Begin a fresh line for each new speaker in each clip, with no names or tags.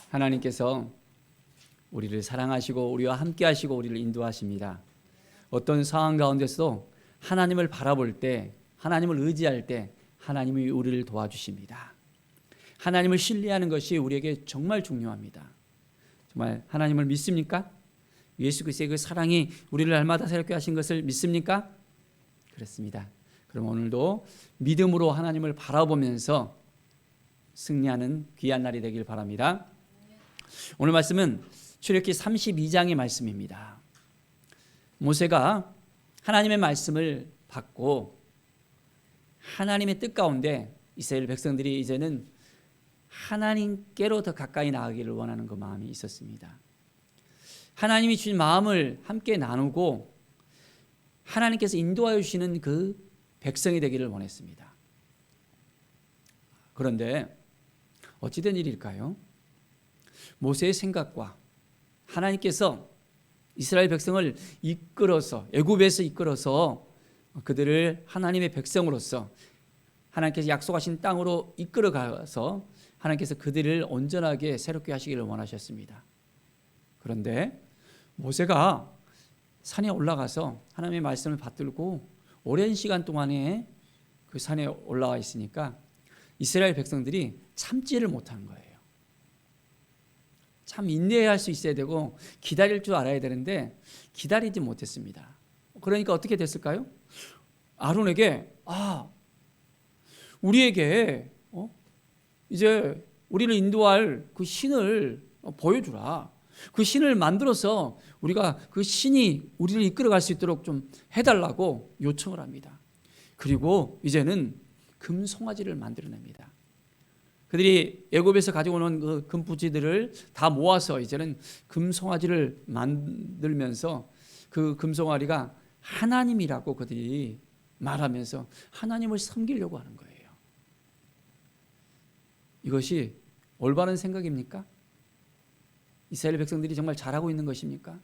하나님께서 우리를 사랑하시고 우리와 함께 하시고 우리를 인도하십니다. 어떤 상황 가운데서도 하나님을 바라볼 때, 하나님을 의지할 때 하나님이 우리를 도와주십니다. 하나님을 신뢰하는 것이 우리에게 정말 중요합니다. 정말 하나님을 믿습니까? 예수 그리스도의 그 사랑이 우리를 날마다 새롭게 하신 것을 믿습니까? 그렇습니다. 그럼 오늘도 믿음으로 하나님을 바라보면서 승리하는 귀한 날이 되길 바랍니다. 오늘 말씀은 출애굽기 32장의 말씀입니다. 모세가 하나님의 말씀을 받고 하나님의 뜻 가운데 이스라엘 백성들이 이제는 하나님께로 더 가까이 나가기를 원하는 그 마음이 있었습니다. 하나님이 주신 마음을 함께 나누고 하나님께서 인도하여 주시는 그 백성이 되기를 원했습니다. 그런데 어찌된 일일까요? 모세의 생각과 하나님께서 이스라엘 백성을 이끌어서 애굽에서 이끌어서 그들을 하나님의 백성으로서 하나님께서 약속하신 땅으로 이끌어 가서 하나님께서 그들을 온전하게 새롭게 하시기를 원하셨습니다. 그런데 모세가 산에 올라가서 하나님의 말씀을 받들고 오랜 시간 동안에 그 산에 올라와 있으니까 이스라엘 백성들이 참지를 못하는 거예요. 참 인내할 수 있어야 되고 기다릴 줄 알아야 되는데 기다리지 못했습니다. 그러니까 어떻게 됐을까요? 아론에게 우리에게 이제 우리를 인도할 그 신을 보여주라. 그 신을 만들어서 우리가 그 신이 우리를 이끌어갈 수 있도록 좀 해달라고 요청을 합니다. 그리고 이제는 금송아지를 만들어냅니다. 그들이 애굽에서 가지고 오는 그 금부지들을 다 모아서 이제는 금송아지를 만들면서 그 금송아지가 하나님이라고 그들이 말하면서 하나님을 섬기려고 하는 거예요. 이것이 올바른 생각입니까? 이스라엘 백성들이 정말 잘하고 있는 것입니까?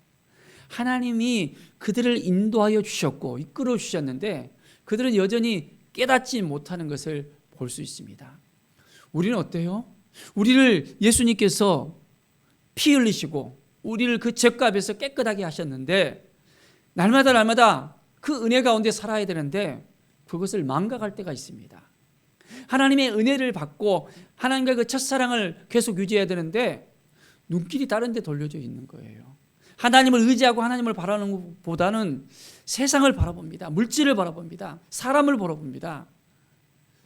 하나님이 그들을 인도하여 주셨고 이끌어 주셨는데 그들은 여전히 깨닫지 못하는 것을 볼 수 있습니다. 우리는 어때요? 우리를 예수님께서 피 흘리시고 우리를 그 죄값에서 깨끗하게 하셨는데 날마다 그 은혜 가운데 살아야 되는데 그것을 망각할 때가 있습니다. 하나님의 은혜를 받고 하나님과 그 첫사랑을 계속 유지해야 되는데 눈길이 다른 데 돌려져 있는 거예요. 하나님을 의지하고 하나님을 바라는 것보다는 세상을 바라봅니다. 물질을 바라봅니다. 사람을 바라봅니다.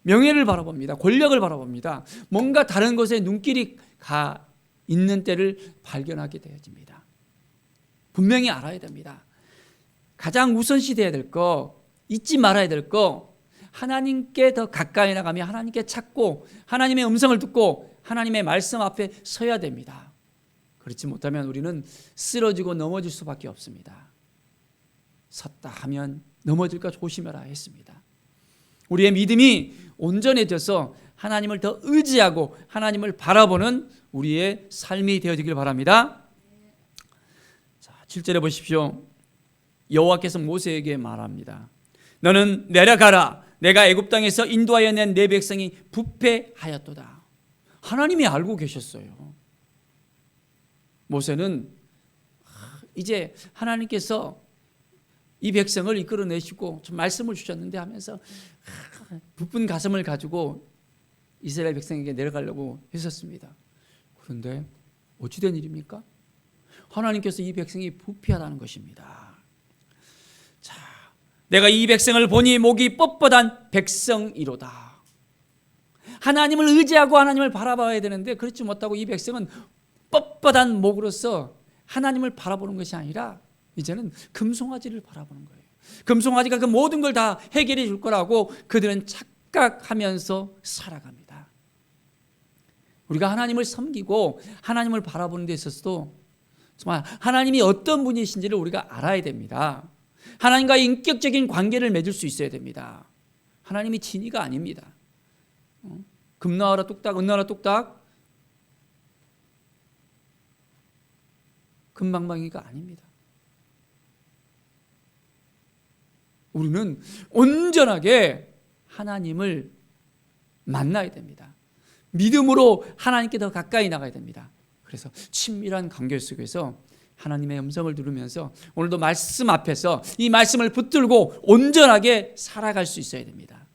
명예를 바라봅니다. 권력을 바라봅니다. 뭔가 다른 것에 눈길이 가 있는 때를 발견하게 되어집니다. 분명히 알아야 됩니다. 가장 우선시돼야 될 거, 잊지 말아야 될 거, 하나님께 더 가까이 나가며 하나님께 찾고 하나님의 음성을 듣고 하나님의 말씀 앞에 서야 됩니다. 그렇지 못하면 우리는 쓰러지고 넘어질 수밖에 없습니다. 섰다 하면 넘어질까 조심해라 했습니다. 우리의 믿음이 온전해져서 하나님을 더 의지하고 하나님을 바라보는 우리의 삶이 되어지길 바랍니다. 자, 7절에 보십시오. 여호와께서 모세에게 말합니다. 너는 내려가라. 내가 애굽 땅에서 인도하여 낸 내 백성이 부패하였도다. 하나님이 알고 계셨어요. 모세는 이제 하나님께서 이 백성을 이끌어내시고 좀 말씀을 주셨는데 하면서 부푼 가슴을 가지고 이스라엘 백성에게 내려가려고 했었습니다. 그런데 어찌된 일입니까? 하나님께서 이 백성이 부패하다는 것입니다. 자, 내가 이 백성을 보니 목이 뻣뻣한 백성이로다. 하나님을 의지하고 하나님을 바라봐야 되는데 그렇지 못하고 이 백성은 뻣뻣한 목으로서 하나님을 바라보는 것이 아니라 이제는 금송아지를 바라보는 거예요. 금송아지가 그 모든 걸 다 해결해 줄 거라고 그들은 착각하면서 살아갑니다. 우리가 하나님을 섬기고 하나님을 바라보는 데 있어서도 정말 하나님이 어떤 분이신지를 우리가 알아야 됩니다. 하나님과의 인격적인 관계를 맺을 수 있어야 됩니다. 하나님이 진이가 아닙니다. 금 나와라 뚝딱, 은 나와라 뚝딱, 금방방이가 아닙니다. 우리는 온전하게 하나님을 만나야 됩니다. 믿음으로 하나님께 더 가까이 나가야 됩니다. 그래서 친밀한 관계 속에서 하나님의 음성을 들으면서 오늘도 말씀 앞에서 이 말씀을 붙들고 온전하게 살아갈 수 있어야 됩니다.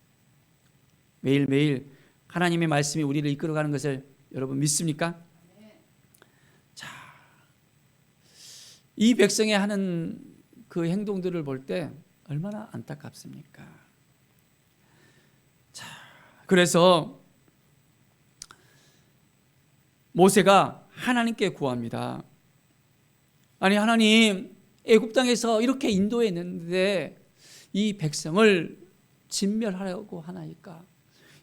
매일매일 하나님의 말씀이 우리를 이끌어가는 것을 여러분 믿습니까? 자, 이 백성이 하는 그 행동들을 볼 때 얼마나 안타깝습니까? 자, 그래서 모세가 하나님께 구합니다. 아니 하나님, 애굽 땅에서 이렇게 인도했는데 이 백성을 진멸하려고 하나이까?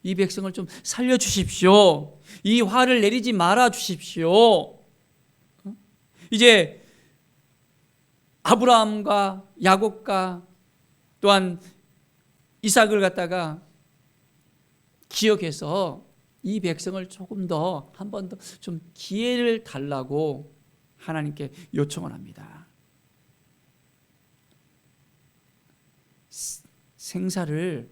이 백성을 좀 살려주십시오. 이 화를 내리지 말아 주십시오. 이제 아브라함과 야곱과 또한 이삭을 갖다가 기억해서 이 백성을 조금 더 한 번 더 좀 기회를 달라고 하나님께 요청을 합니다. 생사를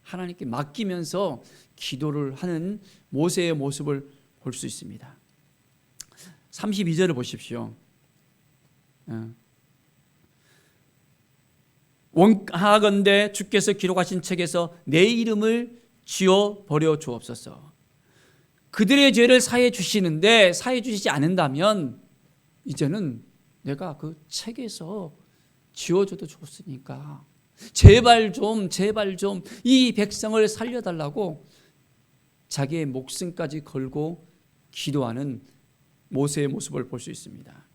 하나님께 맡기면서 기도를 하는 모세의 모습을 볼 수 있습니다. 32절을 보십시오. 원하건대 주께서 기록하신 책에서 내 이름을 지워 버려 주옵소서. 그들의 죄를 사해 주시는데 사해 주시지 않는다면 이제는 내가 그 책에서 지워줘도 좋으니까 제발 좀 이 백성을 살려달라고 자기의 목숨까지 걸고 기도하는 모세의 모습을 볼 수 있습니다.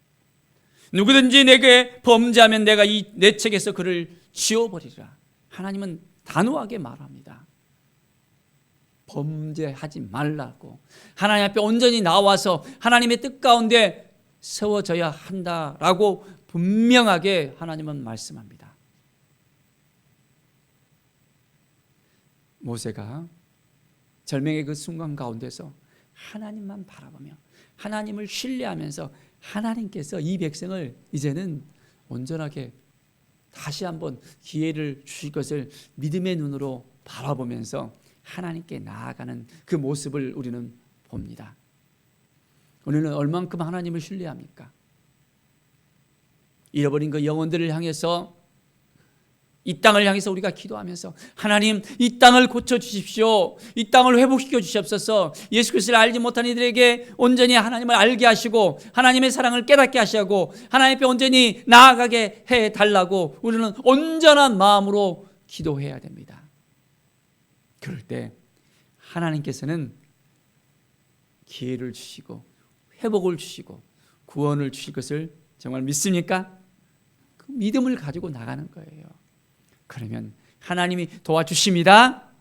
누구든지 내게 범죄하면 내가 이 내 책에서 그를 지워버리리라. 하나님은 단호하게 말합니다. 범죄하지 말라고, 하나님 앞에 온전히 나와서 하나님의 뜻 가운데 세워져야 한다라고 분명하게 하나님은 말씀합니다. 모세가 절명의 그 순간 가운데서 하나님만 바라보며 하나님을 신뢰하면서 하나님께서 이 백성을 이제는 온전하게 다시 한번 기회를 주실 것을 믿음의 눈으로 바라보면서 하나님께 나아가는 그 모습을 우리는 봅니다. 우리는 얼만큼 하나님을 신뢰합니까? 잃어버린 그 영혼들을 향해서, 이 땅을 향해서 우리가 기도하면서 하나님, 이 땅을 고쳐주십시오. 이 땅을 회복시켜 주시옵소서. 예수 그리스도를 알지 못한 이들에게 온전히 하나님을 알게 하시고 하나님의 사랑을 깨닫게 하시고 하나님 앞에 온전히 나아가게 해달라고 우리는 온전한 마음으로 기도해야 됩니다. 그럴 때 하나님께서는 기회를 주시고 회복을 주시고 구원을 주실 것을 정말 믿습니까? 그 믿음을 가지고 나가는 거예요. 그러면 하나님이 도와주십니다.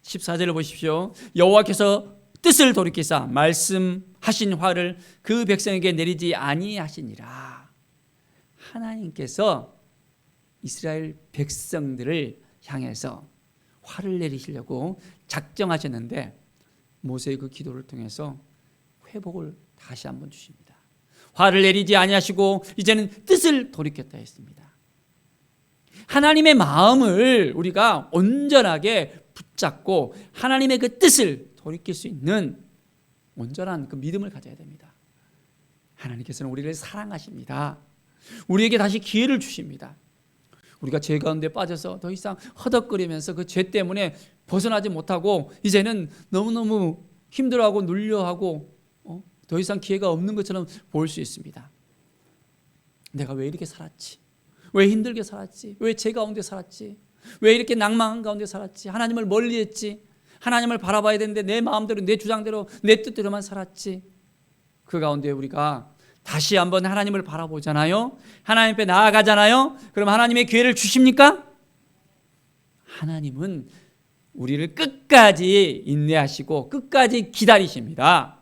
14절을 보십시오. 여호와께서 뜻을 돌이키사 말씀하신 화를 그 백성에게 내리지 아니하시니라. 하나님께서 이스라엘 백성들을 향해서 화를 내리시려고 작정하셨는데 모세의 그 기도를 통해서 회복을 다시 한번 주십니다. 화를 내리지 아니하시고 이제는 뜻을 돌이켰다 했습니다. 하나님의 마음을 우리가 온전하게 붙잡고 하나님의 그 뜻을 돌이킬 수 있는 온전한 그 믿음을 가져야 됩니다. 하나님께서는 우리를 사랑하십니다. 우리에게 다시 기회를 주십니다. 우리가 죄 가운데 빠져서 더 이상 허덕거리면서 그 죄 때문에 벗어나지 못하고 이제는 너무너무 힘들어하고 눌려하고 더 이상 기회가 없는 것처럼 보일 수 있습니다. 내가 왜 이렇게 살았지? 왜 힘들게 살았지? 왜 죄 가운데 살았지? 왜 이렇게 낭망한 가운데 살았지? 하나님을 멀리했지? 하나님을 바라봐야 되는데 내 마음대로, 내 주장대로, 내 뜻대로만 살았지? 그 가운데 우리가 다시 한번 하나님을 바라보잖아요. 하나님 앞에 나아가잖아요. 그럼 하나님의 기회를 주십니까? 하나님은 우리를 끝까지 인내하시고 끝까지 기다리십니다.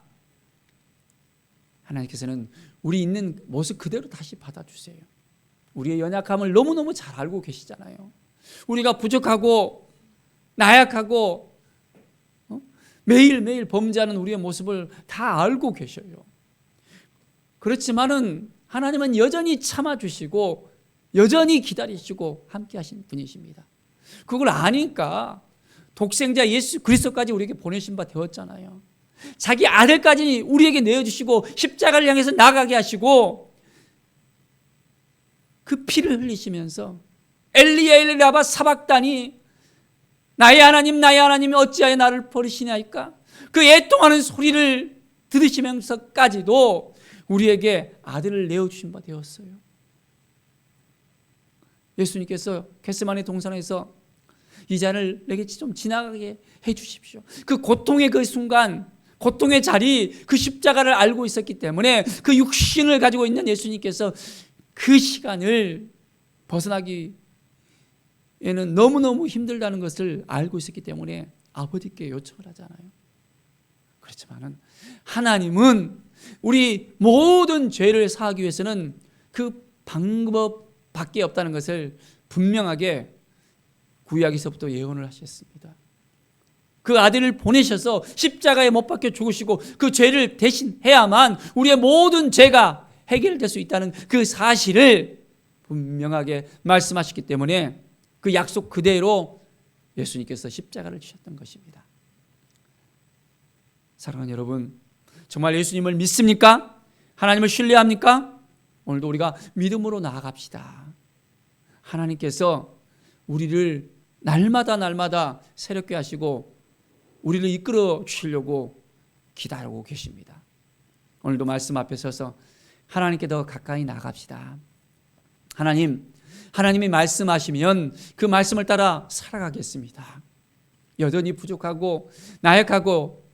하나님께서는 우리 있는 모습 그대로 다시 받아주세요. 우리의 연약함을 너무너무 잘 알고 계시잖아요. 우리가 부족하고 나약하고 매일매일 범죄하는 우리의 모습을 다 알고 계셔요. 그렇지만은 하나님은 여전히 참아주시고 여전히 기다리시고 함께 하신 분이십니다. 그걸 아니까 독생자 예수 그리스도까지 우리에게 보내신 바 되었잖아요. 자기 아들까지 우리에게 내어주시고 십자가를 향해서 나가게 하시고 그 피를 흘리시면서 엘리야 엘리라바 사박다니 나의 하나님 어찌하여 나를 버리시나이까 그 애통하는 소리를 들으시면서까지도 우리에게 아들을 내어주신 바 되었어요. 예수님께서 겟세마네 동산에서 이 잔을 내게 좀 지나가게 해 주십시오. 그 고통의 그 순간, 고통의 자리, 그 십자가를 알고 있었기 때문에 그 육신을 가지고 있는 예수님께서 그 시간을 벗어나기에는 너무너무 힘들다는 것을 알고 있었기 때문에 아버지께 요청을 하잖아요. 그렇지만은 하나님은 우리 모든 죄를 사하기 위해서는 그 방법밖에 없다는 것을 분명하게 구약에서부터 예언을 하셨습니다. 그 아들을 보내셔서 십자가에 못 박혀 죽으시고 그 죄를 대신해야만 우리의 모든 죄가 해결될 수 있다는 그 사실을 분명하게 말씀하셨기 때문에 그 약속 그대로 예수님께서 십자가를 지셨던 것입니다. 사랑하는 여러분, 정말 예수님을 믿습니까? 하나님을 신뢰합니까? 오늘도 우리가 믿음으로 나아갑시다. 하나님께서 우리를 날마다 새롭게 하시고 우리를 이끌어 주시려고 기다리고 계십니다. 오늘도 말씀 앞에 서서 하나님께 더 가까이 나아갑시다. 하나님이 말씀하시면 그 말씀을 따라 살아가겠습니다. 여전히 부족하고 나약하고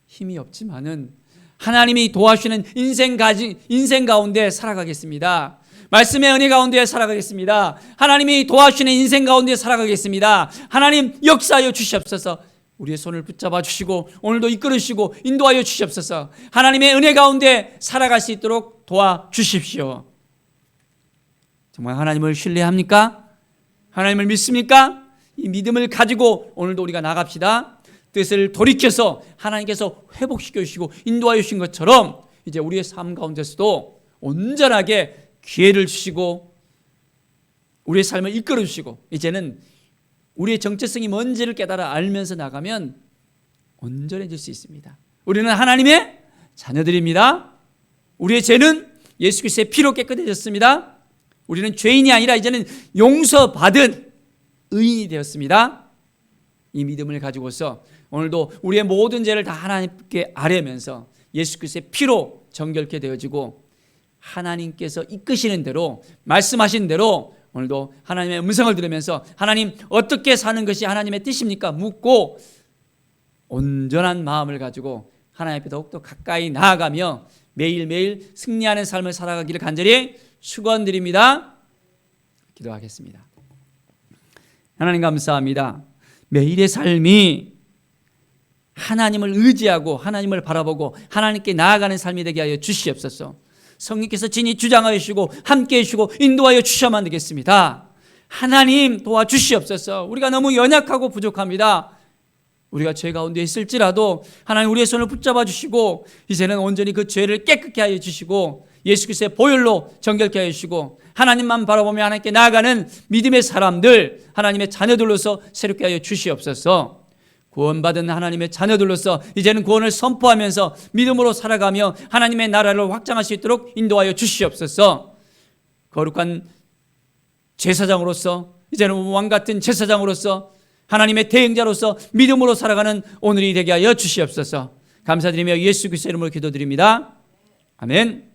힘이 없지만은 하나님이 도와주시는 인생 가운데 살아가겠습니다. 말씀의 은혜 가운데 살아가겠습니다. 하나님이 도와주시는 인생 가운데 살아가겠습니다. 하나님 역사하여 주시옵소서. 우리의 손을 붙잡아 주시고 오늘도 이끌어 주시고 인도하여 주시옵소서. 하나님의 은혜 가운데 살아갈 수 있도록 도와주십시오. 정말 하나님을 신뢰합니까? 하나님을 믿습니까? 이 믿음을 가지고 오늘도 우리가 나갑시다. 뜻을 돌이켜서 하나님께서 회복시켜 주시고 인도하여 주신 것처럼 이제 우리의 삶 가운데서도 온전하게 기회를 주시고 우리의 삶을 이끌어 주시고 이제는 우리의 정체성이 뭔지를 깨달아 알면서 나가면 온전해질 수 있습니다. 우리는 하나님의 자녀들입니다. 우리의 죄는 예수 그리스도의 피로 깨끗해졌습니다. 우리는 죄인이 아니라 이제는 용서받은 의인이 되었습니다. 이 믿음을 가지고서 오늘도 우리의 모든 죄를 다 하나님께 아뢰면서 예수 그리스도의 피로 정결케 되어지고 하나님께서 이끄시는 대로 말씀하신 대로 오늘도 하나님의 음성을 들으면서 하나님 어떻게 사는 것이 하나님의 뜻입니까? 묻고 온전한 마음을 가지고 하나님 앞에 더욱더 가까이 나아가며 매일매일 승리하는 삶을 살아가기를 간절히 축원드립니다. 기도하겠습니다. 하나님 감사합니다. 매일의 삶이 하나님을 의지하고 하나님을 바라보고 하나님께 나아가는 삶이 되게 하여 주시옵소서. 성령께서 진히 주장하여 주시고 함께해 주시고 인도하여 주셔야만 되겠습니다. 하나님 도와주시옵소서. 우리가 너무 연약하고 부족합니다. 우리가 죄 가운데 있을지라도 하나님 우리의 손을 붙잡아 주시고 이제는 온전히 그 죄를 깨끗게 하여 주시고 예수 그리스도의 보혈로 정결케 하여 주시고 하나님만 바라보며 하나님께 나아가는 믿음의 사람들 하나님의 자녀들로서 새롭게 하여 주시옵소서. 구원받은 하나님의 자녀들로서 이제는 구원을 선포하면서 믿음으로 살아가며 하나님의 나라를 확장할 수 있도록 인도하여 주시옵소서. 거룩한 제사장으로서 이제는 왕같은 제사장으로서 하나님의 대행자로서 믿음으로 살아가는 오늘이 되게 하여 주시옵소서. 감사드리며 예수 그리스도의 이름으로 기도드립니다. 아멘.